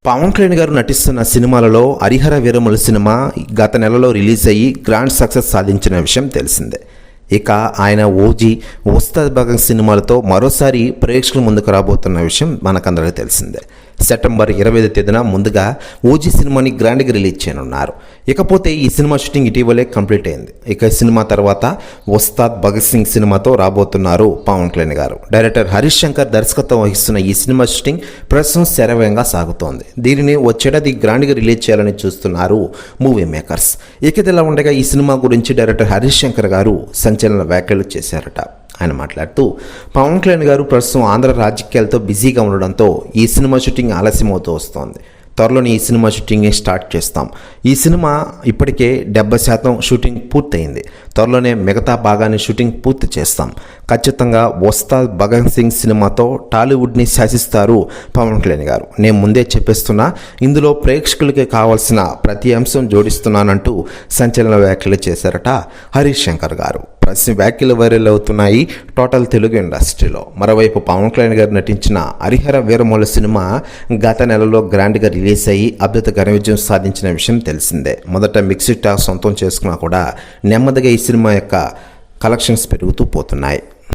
పవన్ కళ్యాణ్ గారు నటిస్తున్న సినిమాలలో హరిహర వీరమలు సినిమా గత నెలలో రిలీజ్ అయ్యి గ్రాండ్ సక్సెస్ సాధించిన విషయం తెలిసిందే. ఇక ఆయన ఓజీ, ఉస్తాద్ భగత్ సినిమాలతో మరోసారి ప్రేక్షకుల ముందుకు రాబోతున్న విషయం మనకందరికీ తెలిసిందే. సెప్టెంబర్ 25 తేదీన ముందుగా ఓజీ సినిమాని గ్రాండ్గా రిలీజ్ చేయనున్నారు. ఇకపోతే ఈ సినిమా షూటింగ్ ఇటీవలే కంప్లీట్ అయింది. ఇక సినిమా తర్వాత ఉస్తాద్ భగత్ సింగ్ సినిమాతో రాబోతున్నారు పవన్ కళ్యాణ్ గారు. డైరెక్టర్ హరీష్ శంకర్ దర్శకత్వం వహిస్తున్న ఈ సినిమా షూటింగ్ ప్రస్తుతం శరవేగంగా సాగుతోంది. దీనిని వచ్చేటది గ్రాండ్గా రిలీజ్ చేయాలని చూస్తున్నారు మూవీ మేకర్స్. ఇక ఇదిలా ఉండగా ఈ సినిమా గురించి డైరెక్టర్ హరీష్ శంకర్ గారు సంచలన వ్యాఖ్యలు చేశారట. ఆయన మాట్లాడుతూ, పవన్ కళ్యాణ్ గారు ప్రస్తుతం ఆంధ్ర రాజకీయాలతో బిజీగా ఉండడంతో ఈ సినిమా షూటింగ్ ఆలస్యమవుతూ వస్తోంది. త్వరలోనే ఈ సినిమా షూటింగ్ని స్టార్ట్ చేస్తాం. ఈ సినిమా ఇప్పటికే 70% షూటింగ్ పూర్తయింది. త్వరలోనే మిగతా భాగాన్ని షూటింగ్ పూర్తి చేస్తాం. ఖచ్చితంగా ఉస్తాద్ భగత్ సింగ్ సినిమాతో టాలీవుడ్ని శాసిస్తారు పవన్ కళ్యాణ్ గారు. నేను ముందే చెప్పేస్తున్నా, ఇందులో ప్రేక్షకులకి కావాల్సిన ప్రతి అంశం జోడిస్తున్నానంటూ సంచలన వ్యాఖ్యలు చేశారట హరీష్ శంకర్ గారు. ప్రతి వ్యాఖ్యలు వైరల్ అవుతున్నాయి టోటల్ తెలుగు ఇండస్ట్రీలో. మరోవైపు పవన్ కళ్యాణ్ గారు నటించిన హరిహర వీరమలు సినిమా గత నెలలో గ్రాండ్గా రిలీజ్ అయ్యి అద్భుత ఘన విజయం సాధించిన విషయం తెలిసిందే. మొదట మిక్స్డ్ టాక్ సొంతం చేసుకున్నా కూడా నెమ్మదిగా ఈ సినిమా యొక్క కలెక్షన్స్ పెరుగుతూ పోతున్నాయి.